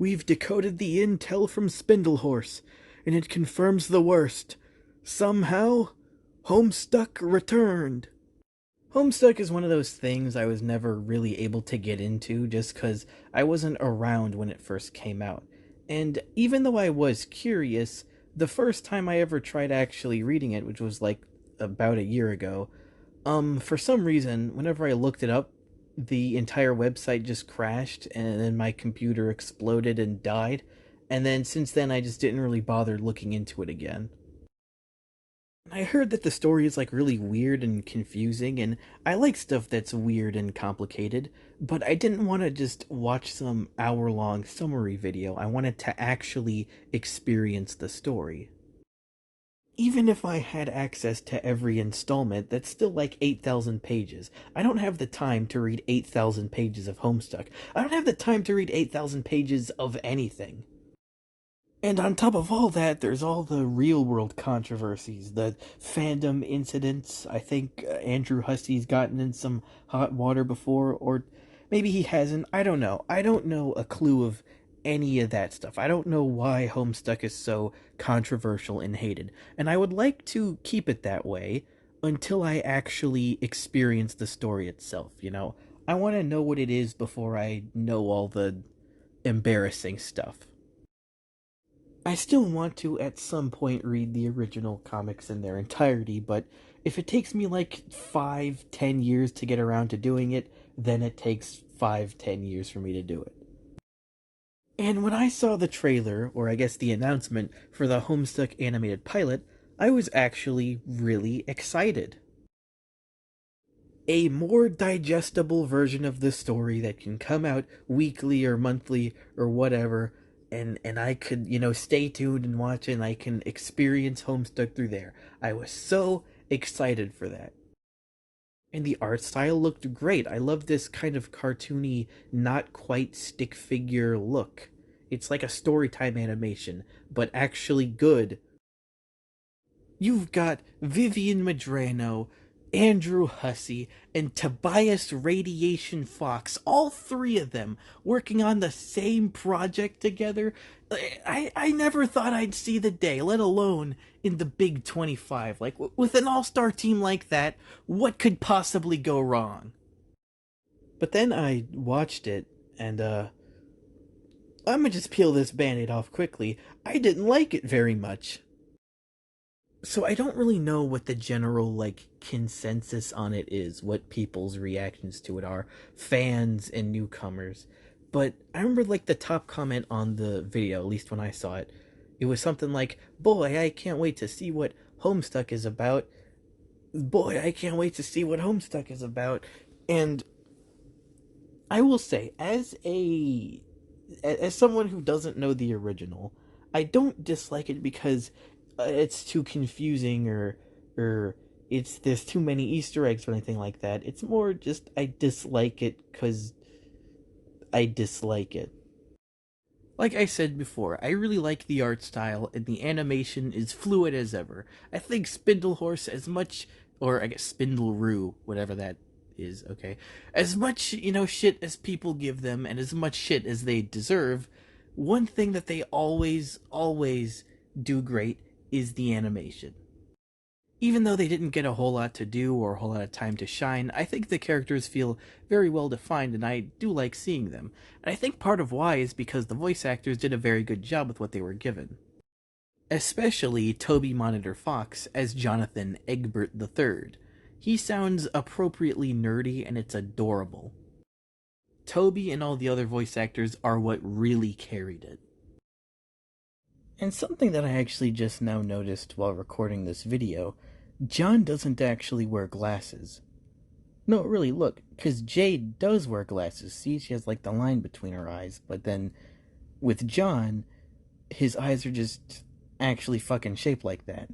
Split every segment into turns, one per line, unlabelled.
We've decoded the intel from Spindlehorse, and it confirms the worst. Somehow, Homestuck returned. Homestuck is one of those things I was never really able to get into just because I wasn't around when it first came out. And even though I was curious, the first time I ever tried actually reading it, which was like about a year ago, for some reason, whenever I looked it up, the entire website just crashed and then my computer exploded and died. And then since then, I just didn't really bother looking into it again. I heard that the story is like really weird and confusing, and I like stuff that's weird and complicated, but I didn't want to just watch some hour-long summary video. I wanted to actually experience the story. Even if I had access to every installment, that's still like 8,000 pages. I don't have the time to read 8,000 pages of Homestuck. I don't have the time to read 8,000 pages of anything. And on top of all that, there's all the real world controversies, the fandom incidents. I think Andrew Hussey's gotten in some hot water before, or maybe he hasn't. I don't know. I don't know a clue of any of that stuff. I don't know why Homestuck is so controversial and hated. And I would like to keep it that way until I actually experience the story itself, you know? I want to know what it is before I know all the embarrassing stuff. I still want to at some point read the original comics in their entirety, but if it takes me like 5, 10 years to get around to doing it, then it takes 5, 10 years for me to do it. And when I saw the trailer, or I guess the announcement for the Homestuck animated pilot, I was actually really excited. A more digestible version of the story that can come out weekly or monthly or whatever, and I could, stay tuned and watch it, and I can experience Homestuck through there. I was so excited for that. And the art style looked great. I love this kind of cartoony, not quite stick figure look. It's like a storytime animation, but actually good. You've got Vivian Madrano, Andrew Hussey, and Tobias Radiation Fox, all three of them working on the same project together. I never thought I'd see the day, let alone in the Big 25. Like, with an all-star team like that, what could possibly go wrong? But then I watched it, and, I'm gonna just peel this band-aid off quickly. I didn't like it very much. So I don't really know what the general like consensus on it is, what people's reactions to it are, fans and newcomers. But I remember like the top comment on the video, at least when I saw it, it was something like, "Boy, I can't wait to see what Homestuck is about. Boy, I can't wait to see what Homestuck is about." And I will say, as someone who doesn't know the original, I don't dislike it because it's too confusing or it's there's too many Easter eggs or anything like that. It's more just I dislike it because I dislike it. Like I said before, I really like the art style and the animation is fluid as ever. I think Spindlehorse as much, or I guess Spindleroo, whatever that is, okay, as much, shit as people give them and as much shit as they deserve, one thing that they always do great is the animation. Even though they didn't get a whole lot to do or a whole lot of time to shine, I think the characters feel very well defined and I do like seeing them. And I think part of why is because the voice actors did a very good job with what they were given. Especially Toby Monitor Fox as Jonathan Egbert III. He sounds appropriately nerdy and it's adorable. Toby and all the other voice actors are what really carried it. And something that I actually just now noticed while recording this video, John doesn't actually wear glasses. No, really, look, because Jade does wear glasses. See, she has like the line between her eyes, but then with John, his eyes are just actually fucking shaped like that.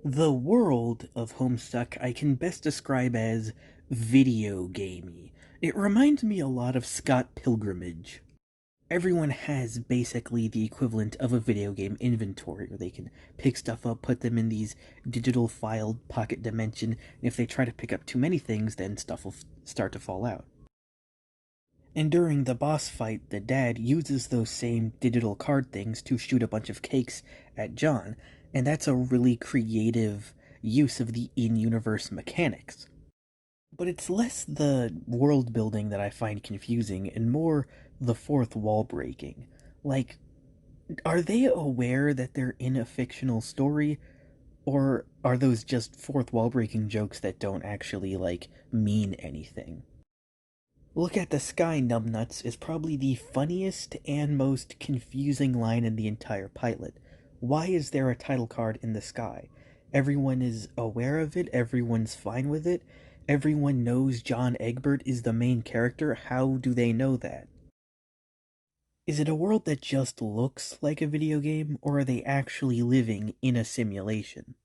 The world of Homestuck I can best describe as video gamey. It reminds me a lot of Scott Pilgrimage. Everyone has basically the equivalent of a video game inventory where they can pick stuff up, put them in these digital filed pocket dimension, and if they try to pick up too many things, then stuff will start to fall out. And during the boss fight, the dad uses those same digital card things to shoot a bunch of cakes at John, and that's a really creative use of the in universe mechanics. But it's less the world building that I find confusing and more the fourth wall breaking. Like, are they aware that they're in a fictional story, or are those just fourth wall breaking jokes that don't actually, like, mean anything? Look at the sky, numbnuts is probably the funniest and most confusing line in the entire pilot. Why is there a title card in the sky? Everyone is aware of it, everyone's fine with it, everyone knows John Egbert is the main character. How do they know that? Is it a world that just looks like a video game, or are they actually living in a simulation?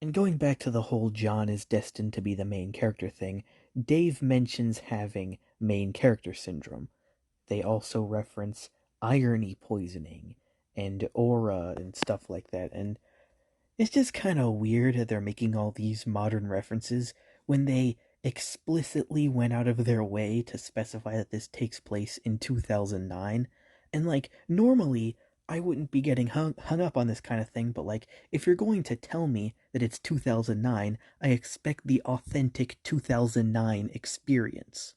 And going back to the whole John is destined to be the main character thing, Dave mentions having main character syndrome. They also reference irony poisoning and aura and stuff like that, and it's just kind of weird that they're making all these modern references when they explicitly went out of their way to specify that this takes place in 2009. And, like, normally I wouldn't be getting hung up on this kind of thing, but, like, if you're going to tell me that it's 2009, I expect the authentic 2009 experience.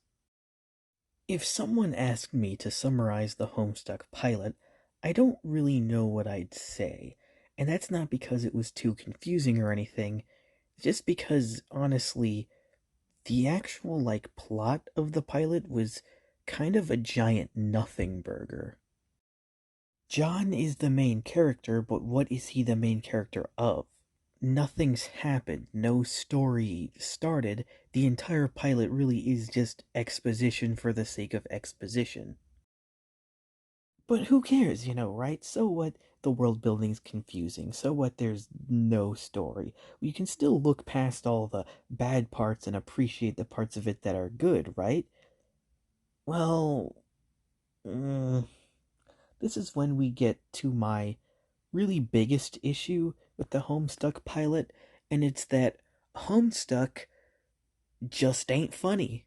If someone asked me to summarize the Homestuck pilot, I don't really know what I'd say. And that's not because it was too confusing or anything, just because, honestly, the actual, like, plot of the pilot was kind of a giant nothing burger. John is the main character, but what is he the main character of? Nothing's happened, no story started, the entire pilot really is just exposition for the sake of exposition. But who cares, right? So what the world building's confusing, so what there's no story. We can still look past all the bad parts and appreciate the parts of it that are good, right? Well, mm, this is when we get to my really biggest issue with the Homestuck pilot, and it's that Homestuck just ain't funny.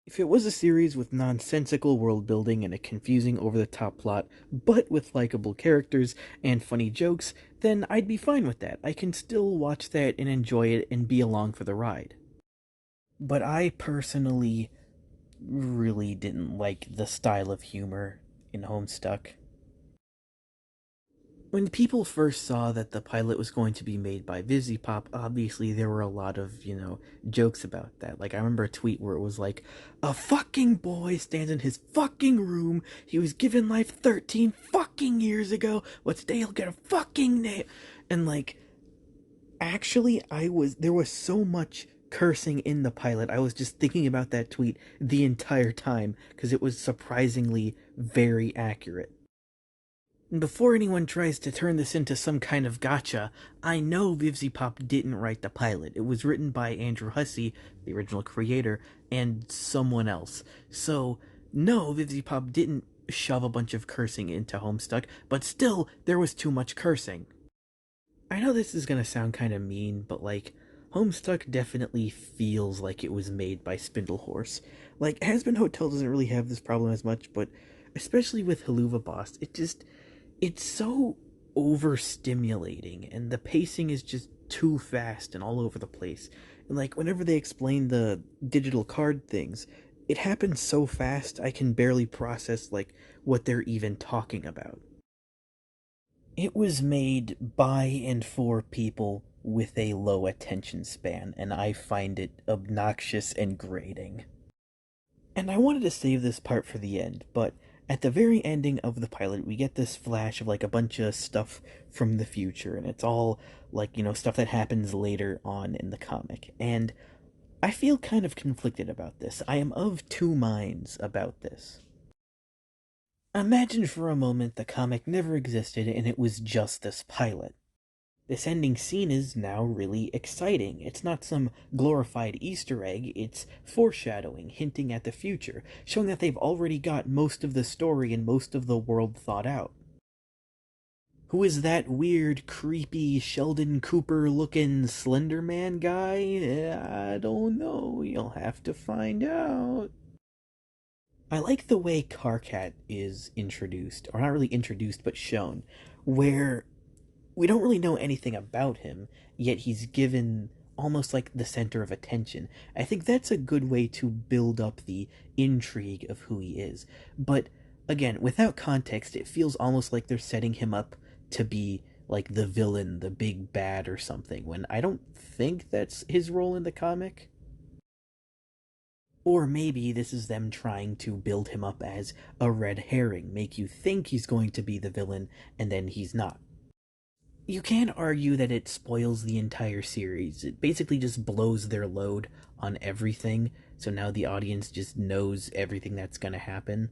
If it was a series with nonsensical world building and a confusing over the top plot, but with likable characters and funny jokes, then I'd be fine with that. I can still watch that and enjoy it and be along for the ride. But I personally really didn't like the style of humor in Homestuck. When people first saw that the pilot was going to be made by VisiPop, obviously there were a lot of, jokes about that. Like, I remember a tweet where it was like, a fucking boy stands in his fucking room. He was given life 13 fucking years ago. What's today he'll get a fucking name. And, like, actually, there was so much cursing in the pilot. I was just thinking about that tweet the entire time because it was surprisingly very accurate. Before anyone tries to turn this into some kind of gotcha, I know VivziePop didn't write the pilot. It was written by Andrew Hussey, the original creator, and someone else. So, no, VivziePop didn't shove a bunch of cursing into Homestuck, but still, there was too much cursing. I know this is gonna sound kind of mean, but, like, Homestuck definitely feels like it was made by Spindlehorse. Like, Hazbin Hotel doesn't really have this problem as much, but especially with Haluva Boss, it's so overstimulating, and the pacing is just too fast and all over the place. And, like, whenever they explain the digital card things, it happens so fast I can barely process, like, what they're even talking about. It was made by and for people with a low attention span, and I find it obnoxious and grating. And I wanted to save this part for the end, but at the very ending of the pilot, we get this flash of, like, a bunch of stuff from the future, and it's all, like, stuff that happens later on in the comic. And I feel kind of conflicted about this. I am of two minds about this. Imagine for a moment the comic never existed and it was just this pilot. This ending scene is now really exciting. It's not some glorified Easter egg, it's foreshadowing, hinting at the future, showing that they've already got most of the story and most of the world thought out. Who is that weird, creepy, Sheldon Cooper looking Slender Man guy? I don't know. You'll have to find out. I like the way Karkat is introduced, or not really introduced, but shown, where we don't really know anything about him, yet he's given almost like the center of attention. I think that's a good way to build up the intrigue of who he is. But again, without context, it feels almost like they're setting him up to be like the villain, the big bad or something, when I don't think that's his role in the comic. Or maybe this is them trying to build him up as a red herring, make you think he's going to be the villain, and then he's not. You can argue that it spoils the entire series. It basically just blows their load on everything, so now the audience just knows everything that's going to happen.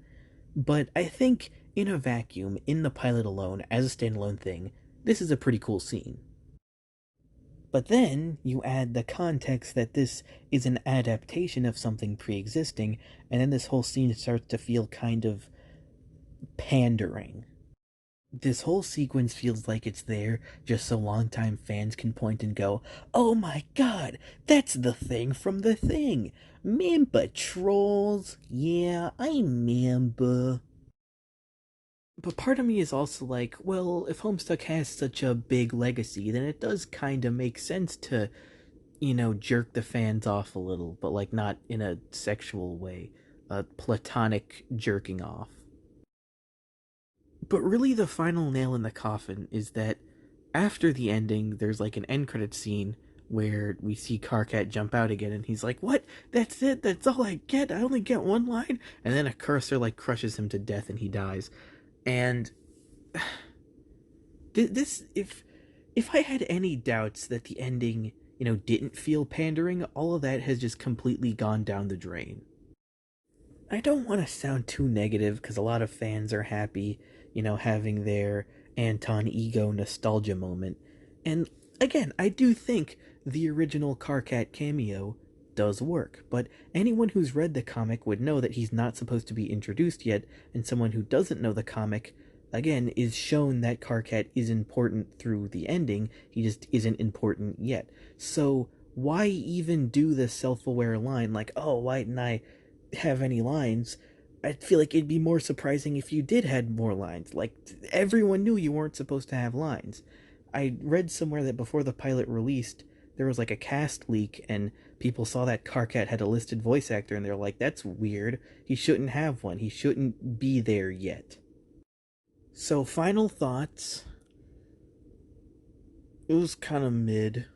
But I think, in a vacuum, in the pilot alone, as a standalone thing, this is a pretty cool scene. But then you add the context that this is an adaptation of something pre existing, and then this whole scene starts to feel kind of pandering. This whole sequence feels like it's there just so longtime fans can point and go, "Oh my god, that's the thing from the thing! Remember trolls? Yeah, I remember." But part of me is also like, well, if Homestuck has such a big legacy, then it does kind of make sense to, jerk the fans off a little, but like not in a sexual way, a platonic jerking off. But really, the final nail in the coffin is that after the ending, there's like an end credit scene where we see Karkat jump out again, and he's like, "What? That's it? That's all I get? I only get one line?" And then a cursor like crushes him to death, and he dies. And this, if I had any doubts that the ending, didn't feel pandering, all of that has just completely gone down the drain. I don't want to sound too negative because a lot of fans are happy, having their Anton Ego nostalgia moment. And again, I do think the original Karkat cameo does work, but anyone who's read the comic would know that he's not supposed to be introduced yet, and someone who doesn't know the comic, again, is shown that Karkat is important through the ending, he just isn't important yet. So, why even do the self aware line like, "Oh, why didn't I have any lines?" I feel like it'd be more surprising if you did had more lines. Like, everyone knew you weren't supposed to have lines. I read somewhere that before the pilot released, there was like a cast leak, and people saw that Karkat had a listed voice actor, and they're like, "That's weird. He shouldn't have one. He shouldn't be there yet." So, final thoughts. It was kind of mid.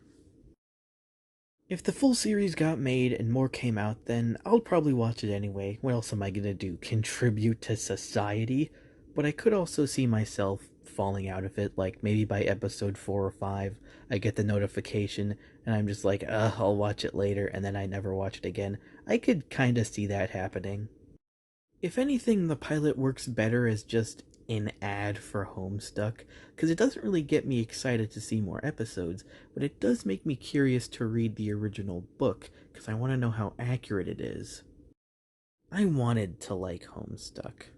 If the full series got made and more came out, then I'll probably watch it anyway. What else am I gonna do? Contribute to society? But I could also see myself falling out of it, like maybe by episode 4 or 5, I get the notification and I'm just like, I'll watch it later, and then I never watch it again. I could kinda see that happening. If anything, the pilot works better as just an ad for Homestuck, because it doesn't really get me excited to see more episodes, but it does make me curious to read the original book, because I want to know how accurate it is. I wanted to like Homestuck.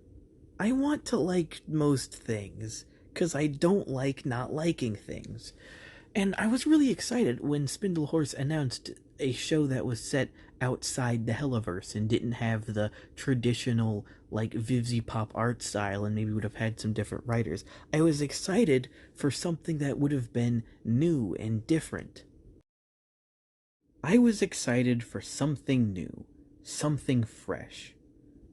I want to like most things, because I don't like not liking things. And I was really excited when Spindlehorse announced a show that was set outside the Helliverse and didn't have the traditional, like, Vivzy Pop art style and maybe would have had some different writers. I was excited for something that would have been new and different. I was excited for something new, something fresh.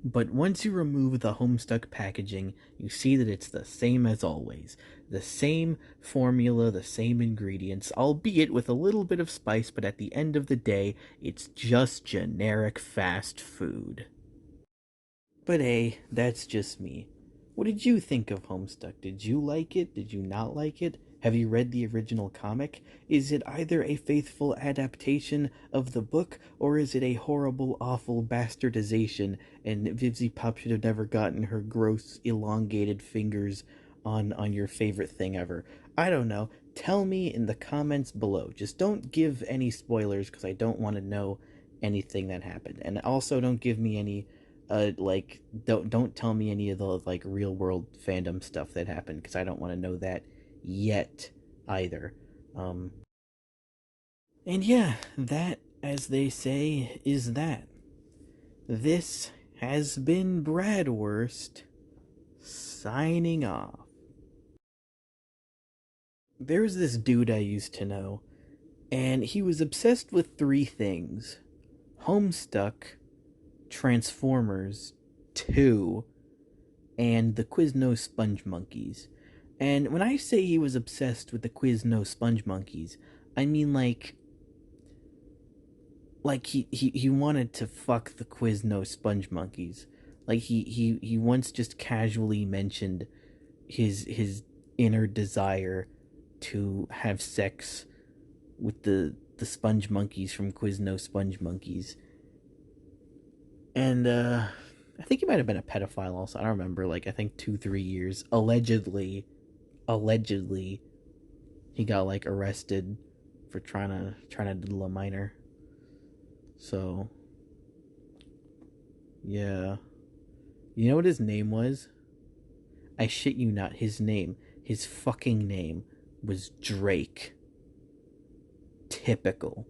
But once you remove the Homestuck packaging, you see that it's the same as always. The same formula, the same ingredients, albeit with a little bit of spice, but at the end of the day, it's just generic fast food. But hey, that's just me. What did you think of Homestuck? Did you like it? Did you not like it? Have you read the original comic? Is it either a faithful adaptation of the book, or is it a horrible, awful bastardization, and Vivzy Pop should have never gotten her gross, elongated fingers on your favorite thing ever? I don't know. Tell me in the comments below. Just don't give any spoilers, because I don't want to know anything that happened. And also don't give me any like don't tell me any of the like real world fandom stuff that happened, because I don't want to know that yet either. um and yeah, that, as they say, is that. This has been Bradwurst, signing off. There's this dude I used to know, and he was obsessed with three things: Homestuck, Transformers 2, and the Quiznos Sponge Monkeys. And when I say he was obsessed with the Quiznos Sponge Monkeys, I mean like he wanted to fuck the Quiznos Sponge Monkeys. Like he once just casually mentioned his inner desire to have sex with the sponge monkeys from Quiznos Sponge Monkeys. And I think he might have been a pedophile also. I don't remember. Like I think 2-3 years. Allegedly, he got like arrested for trying to diddle a minor. So yeah, you know what his name was? I shit you not. His fucking name was Drake. Typical.